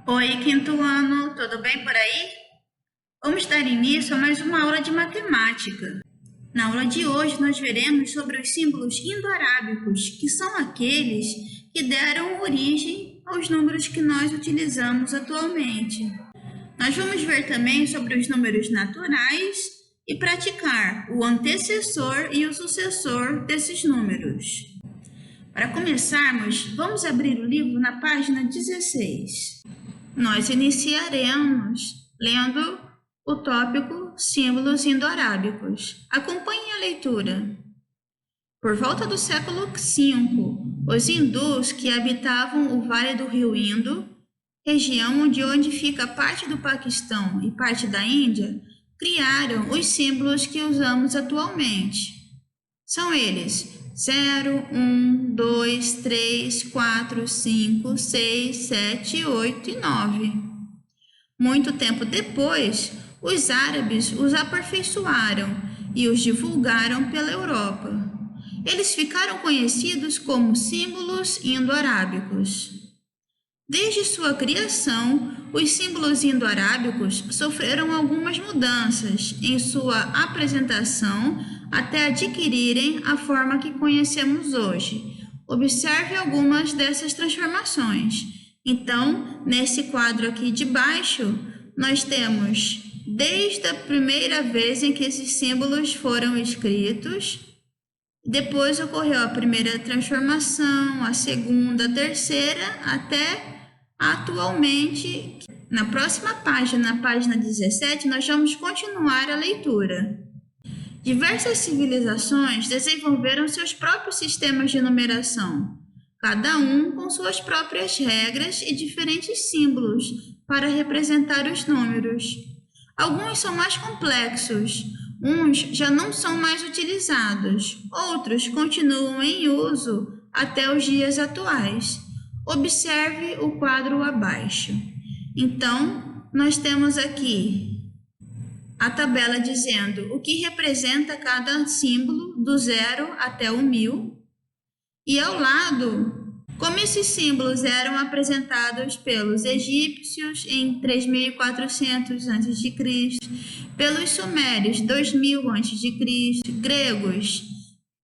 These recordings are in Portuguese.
Oi, quinto ano, tudo bem por aí? Vamos dar início a mais uma aula de matemática. Na aula de hoje, nós veremos sobre os símbolos indo-arábicos, que são aqueles que deram origem aos números que nós utilizamos atualmente. Nós vamos ver também sobre os números naturais e praticar o antecessor e o sucessor desses números. Para começarmos, vamos abrir o livro na página 16. Nós iniciaremos lendo o tópico Símbolos Indo-Arábicos. Acompanhe a leitura. Por volta do século V, os hindus que habitavam o vale do rio Indo, região de onde fica parte do Paquistão e parte da Índia, criaram os símbolos que usamos atualmente. São eles 0, 1, 2, 3, 4, 5, 6, 7, 8 e 9. Muito tempo depois, os árabes os aperfeiçoaram e os divulgaram pela Europa. Eles ficaram conhecidos como símbolos indo-arábicos. Desde sua criação, os símbolos indo-arábicos sofreram algumas mudanças em sua apresentação até adquirirem a forma que conhecemos hoje. Observe algumas dessas transformações. Então, nesse quadro aqui de baixo, nós temos desde a primeira vez em que esses símbolos foram escritos, depois ocorreu a primeira transformação, a segunda, a terceira, até atualmente. Na próxima página, na página 17, nós vamos continuar a leitura. Diversas civilizações desenvolveram seus próprios sistemas de numeração, cada um com suas próprias regras e diferentes símbolos para representar os números. Alguns são mais complexos, uns já não são mais utilizados, outros continuam em uso até os dias atuais. Observe o quadro abaixo. Então, nós temos aqui a tabela dizendo o que representa cada símbolo do 0 até o 1000. E ao lado, como esses símbolos eram apresentados pelos egípcios em 3400 a.C., pelos sumérios 2000 a.C., gregos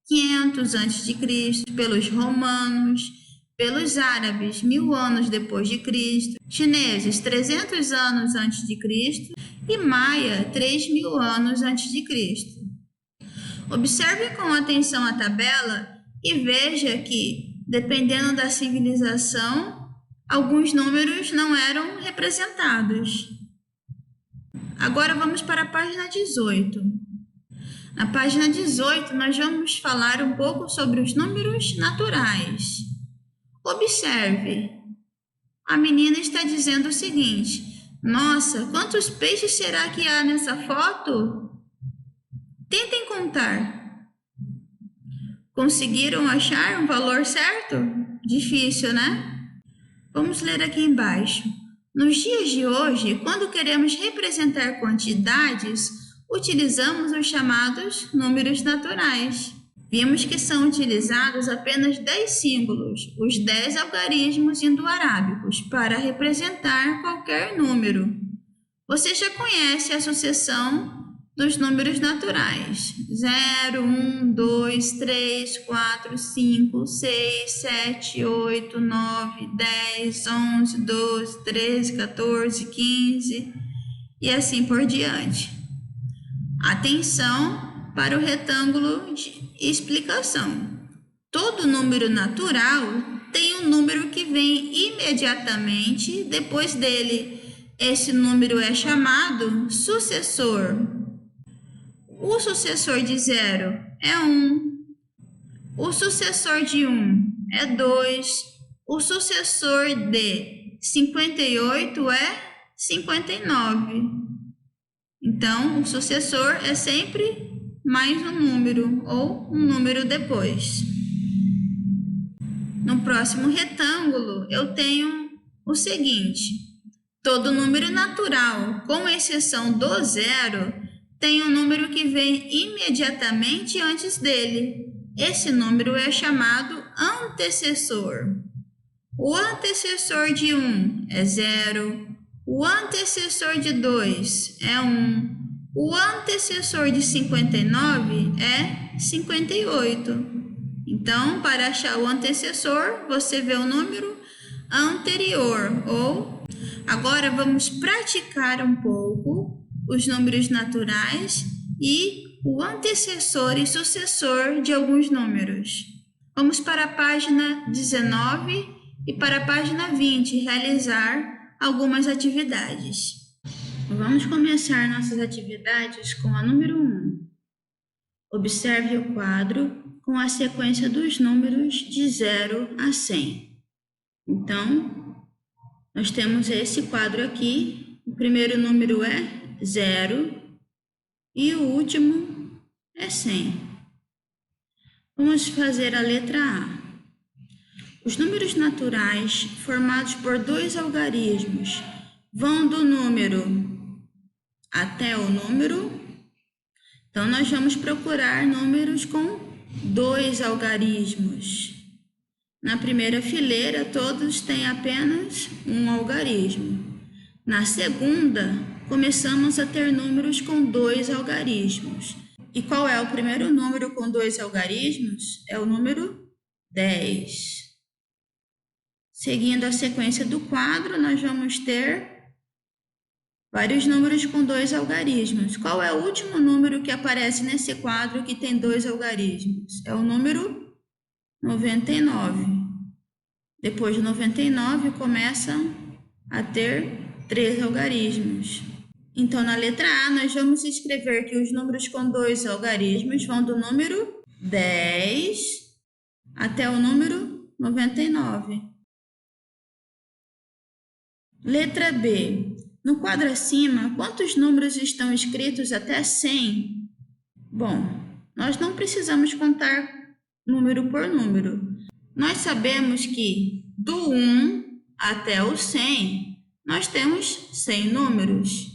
500 a.C., pelos romanos, pelos árabes 1000 anos depois de Cristo, chineses 300 anos antes de Cristo e maia 3000 anos antes de Cristo. Observe com atenção a tabela e veja que, dependendo da civilização, alguns números não eram representados. Agora vamos para a página 18. Na página 18, nós vamos falar um pouco sobre os números naturais. Observe, a menina está dizendo o seguinte: nossa, quantos peixes será que há nessa foto? Tentem contar. Conseguiram achar um valor certo? Difícil, né? Vamos ler aqui embaixo. Nos dias de hoje, quando queremos representar quantidades, utilizamos os chamados números naturais. Vimos que são utilizados apenas 10 símbolos, os 10 algarismos indo-arábicos, para representar qualquer número. Você já conhece a sucessão dos números naturais: 0, 1, 2, 3, 4, 5, 6, 7, 8, 9, 10, 11, 12, 13, 14, 15 e assim por diante. Atenção para o retângulo de explicação. Todo número natural tem um número que vem imediatamente depois dele. Esse número é chamado sucessor. O sucessor de 0 é 1. O sucessor de 1 é 2. O sucessor de 58 é 59. Então, o sucessor é sempre mais um número ou um número depois. No próximo retângulo, eu tenho o seguinte: todo número natural, com exceção do 0, tem um número que vem imediatamente antes dele. Esse número é chamado antecessor. O antecessor de 1 é 0. O antecessor de 2 é 1. O antecessor de 59 é 58. Então, para achar o antecessor, você vê o número anterior. Agora vamos praticar um pouco os números naturais e o antecessor e sucessor de alguns números. Vamos para a página 19 e para a página 20 realizar algumas atividades. Vamos começar nossas atividades com a número 1. Observe o quadro com a sequência dos números de 0 a 100. Então, nós temos esse quadro aqui. O primeiro número é 0 e o último é 100. Vamos fazer a letra A. Os números naturais formados por dois algarismos vão do número até o número. Então, nós vamos procurar números com dois algarismos. Na primeira fileira, todos têm apenas um algarismo. Na segunda, começamos a ter números com dois algarismos. E qual é o primeiro número com dois algarismos? É o número 10. Seguindo a sequência do quadro, nós vamos ter vários números com dois algarismos. Qual é o último número que aparece nesse quadro que tem dois algarismos? É o número 99. Depois de 99, começa a ter 3 algarismos. Então, na letra A, nós vamos escrever que os números com dois algarismos vão do número 10 até o número 99. Letra B. No quadro acima, quantos números estão escritos até 100? Bom, nós não precisamos contar número por número. Nós sabemos que do 1 até o 100, nós temos 100 números.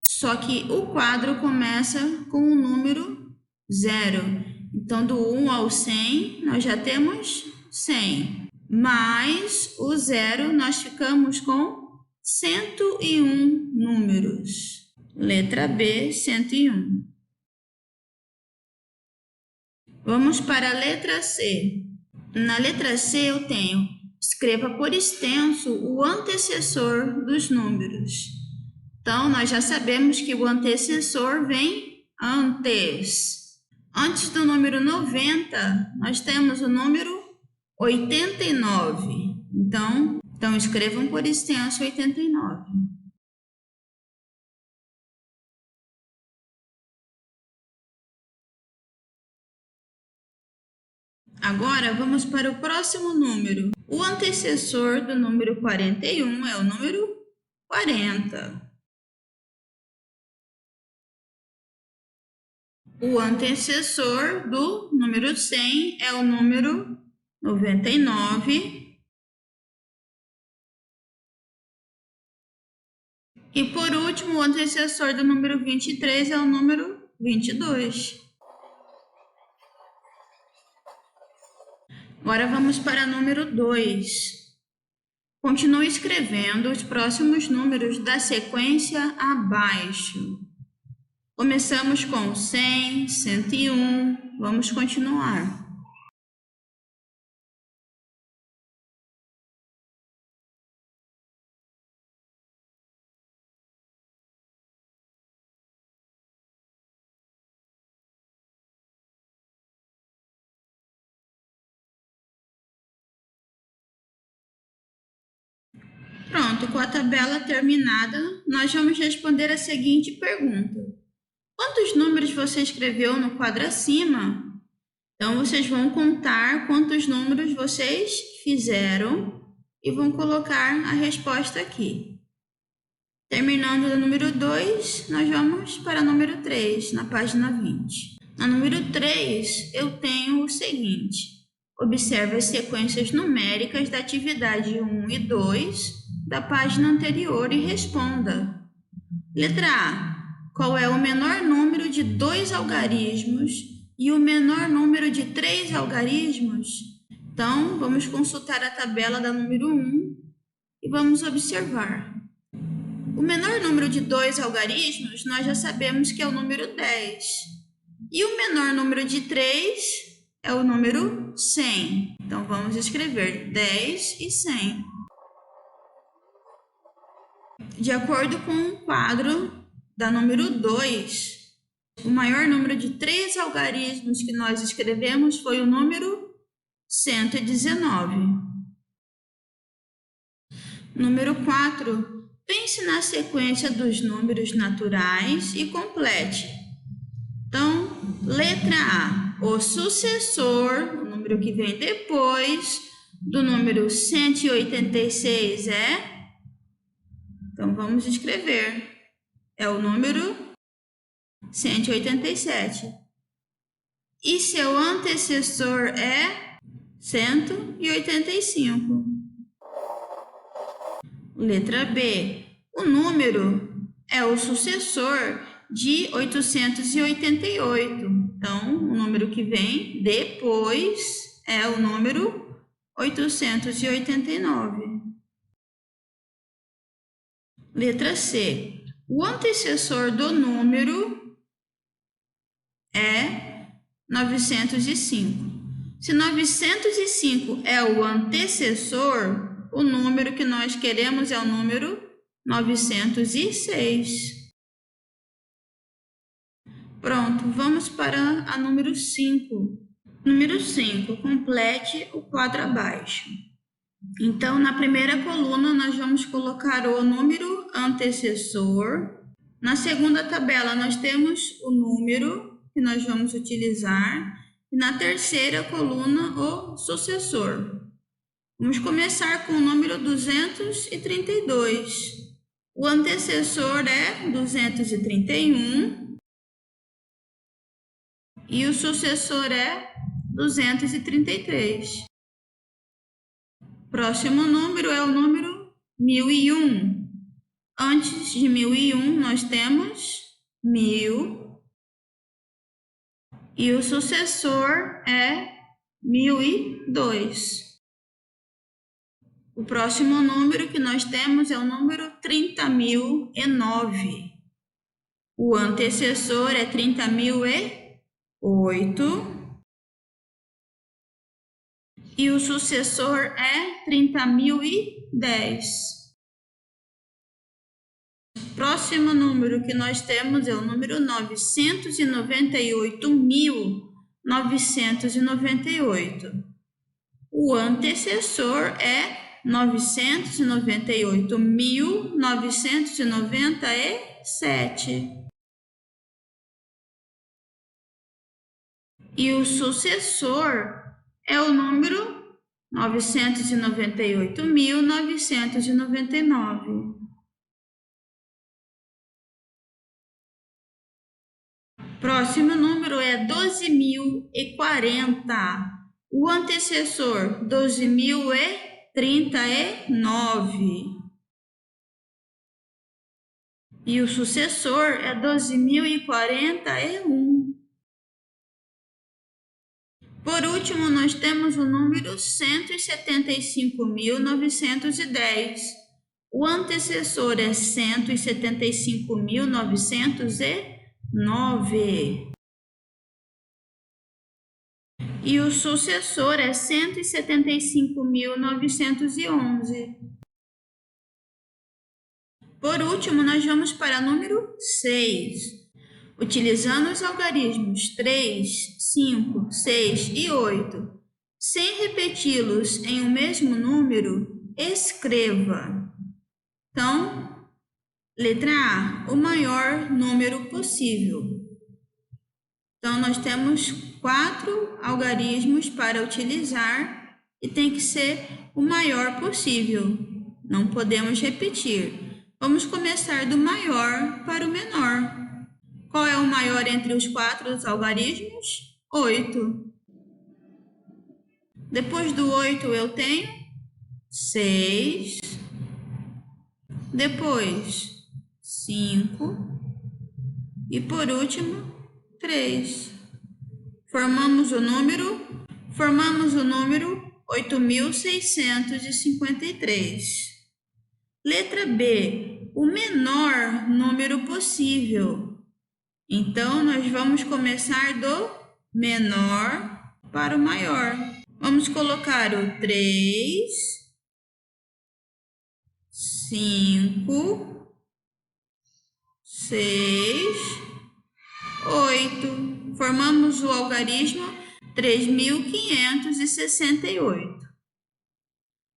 Só que o quadro começa com o número 0. Então, do 1 ao 100, nós já temos 100. Mais o 0, nós ficamos com 101 números. Letra B, 101. Vamos para a letra C. Na letra C eu tenho, escreva por extenso o antecessor dos números. Então, nós já sabemos que o antecessor vem antes. Antes do número 90, nós temos o número 89. Então escrevam por extenso 89. Agora, vamos para o próximo número. O antecessor do número 41 é o número 40. O antecessor do número 100 é o número 99. E por último, o antecessor do número 23 é o número 22. Agora vamos para o número 2. Continue escrevendo os próximos números da sequência abaixo. Começamos com 100, 101. Vamos continuar. Pronto, com a tabela terminada, nós vamos responder a seguinte pergunta. Quantos números você escreveu no quadro acima? Então, vocês vão contar quantos números vocês fizeram e vão colocar a resposta aqui. Terminando o número 2, nós vamos para o número 3, na página 20. No número 3, eu tenho o seguinte. Observe as sequências numéricas da atividade 1 e 2 da página anterior e responda. Letra A. Qual é o menor número de 2 algarismos e o menor número de 3 algarismos? Então, vamos consultar a tabela da número 1 e vamos observar. O menor número de 2 algarismos, nós já sabemos que é o número 10. E o menor número de 3 é o número 100. Então, vamos escrever 10 e 100. De acordo com o quadro da número 2, o maior número de 3 algarismos que nós escrevemos foi o número 119. Número 4. Pense na sequência dos números naturais e complete. Então, letra A. O sucessor, o número que vem depois do número 186 é... Então, vamos escrever. É o número 187. E seu antecessor é 185. Letra B. O número é o sucessor de 888. Então, o número que vem depois é o número 889. Letra C. O antecessor do número é 905. Se 905 é o antecessor, o número que nós queremos é o número 906. Pronto, vamos para a número 5. Número 5, complete o quadro abaixo. Então, na primeira coluna, nós vamos colocar o número antecessor. Na segunda tabela, nós temos o número que nós vamos utilizar. E na terceira coluna, o sucessor. Vamos começar com o número 232. O antecessor é 231 e o sucessor é 233. Próximo número é o número 1001. Antes de 1001, nós temos 1000 e o sucessor é 1002. O próximo número que nós temos é o número 30.009. O antecessor é 30.008. E o sucessor é 30.010. Próximo número que nós temos é o número 998.998. O antecessor é 998.997. E o sucessor é o número 998.999. Próximo número é 12.040. O antecessor, 12.039. E o sucessor é 12.041. Por último, nós temos o número 175.910. O antecessor é 175.909. E o sucessor é 175.911. Por último, nós vamos para o número 6. Utilizando os algarismos 3, 5, 6 e 8, sem repeti-los em um mesmo número, escreva. Então, letra A, o maior número possível. Então, nós temos 4 algarismos para utilizar e tem que ser o maior possível. Não podemos repetir. Vamos começar do maior para o menor. Qual é o maior entre os 4 algarismos? 8. Depois do 8 eu tenho 6. Depois 5. E por último 3. Formamos o número 8.653. Letra B, o menor número possível. Então, nós vamos começar do menor para o maior. Vamos colocar o 3, 5, 6, 8. Formamos o algarismo 3.568.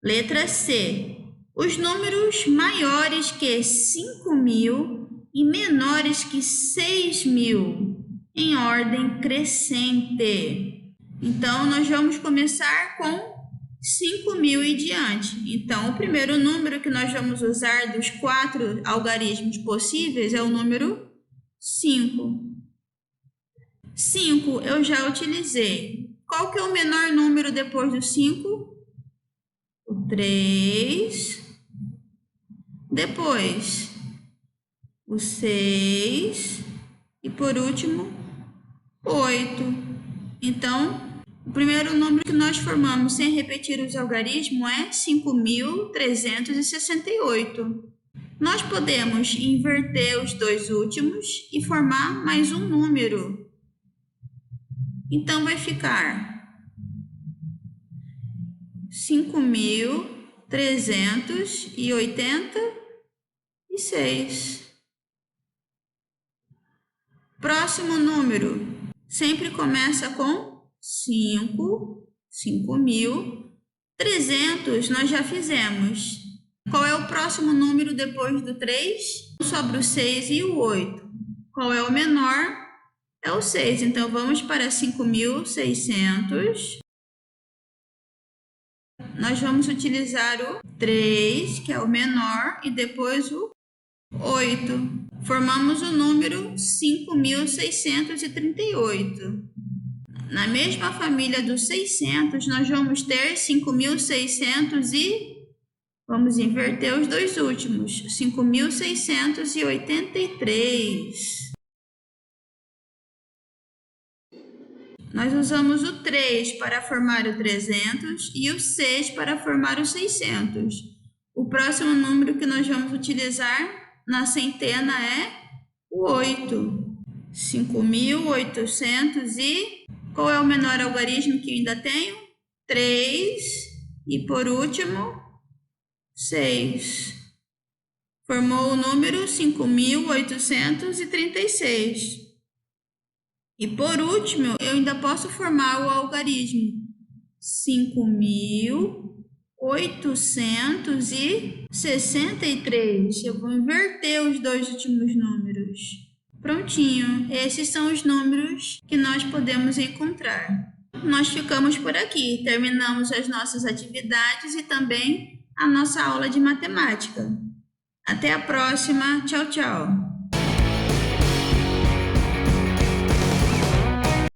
Letra C. Os números maiores que 5.000 e menores que 6.000, em ordem crescente. Então, nós vamos começar com 5.000 e diante. Então, o primeiro número que nós vamos usar dos 4 algarismos possíveis é o número 5. 5 eu já utilizei. Qual que é o menor número depois do 5? O 3. Depois, o 6. E por último, 8. Então, o primeiro número que nós formamos sem repetir os algarismos é 5.368. Nós podemos inverter os dois últimos e formar mais um número. Então, vai ficar 5.386. Próximo número sempre começa com 5, 5.000. 300 nós já fizemos. Qual é o próximo número depois do 3? Sobra o 6 e o 8. Qual é o menor? É o 6. Então, vamos para 5.600. Nós vamos utilizar o 3, que é o menor, e depois o 8. Formamos o número 5.638. Na mesma família dos 600, nós vamos ter 5.600 e vamos inverter os dois últimos, 5.683. Nós usamos o 3 para formar o 300 e o 6 para formar o 600. O próximo número que nós vamos utilizar na centena é o 8. 5.800 e... Qual é o menor algarismo que eu ainda tenho? 3. E por último, 6. Formou o número 5.836. E por último, eu ainda posso formar o algarismo 5.863. Eu vou inverter os dois últimos números. Prontinho, esses são os números que nós podemos encontrar. Nós ficamos por aqui, terminamos as nossas atividades e também a nossa aula de matemática. Até a próxima, tchau, tchau!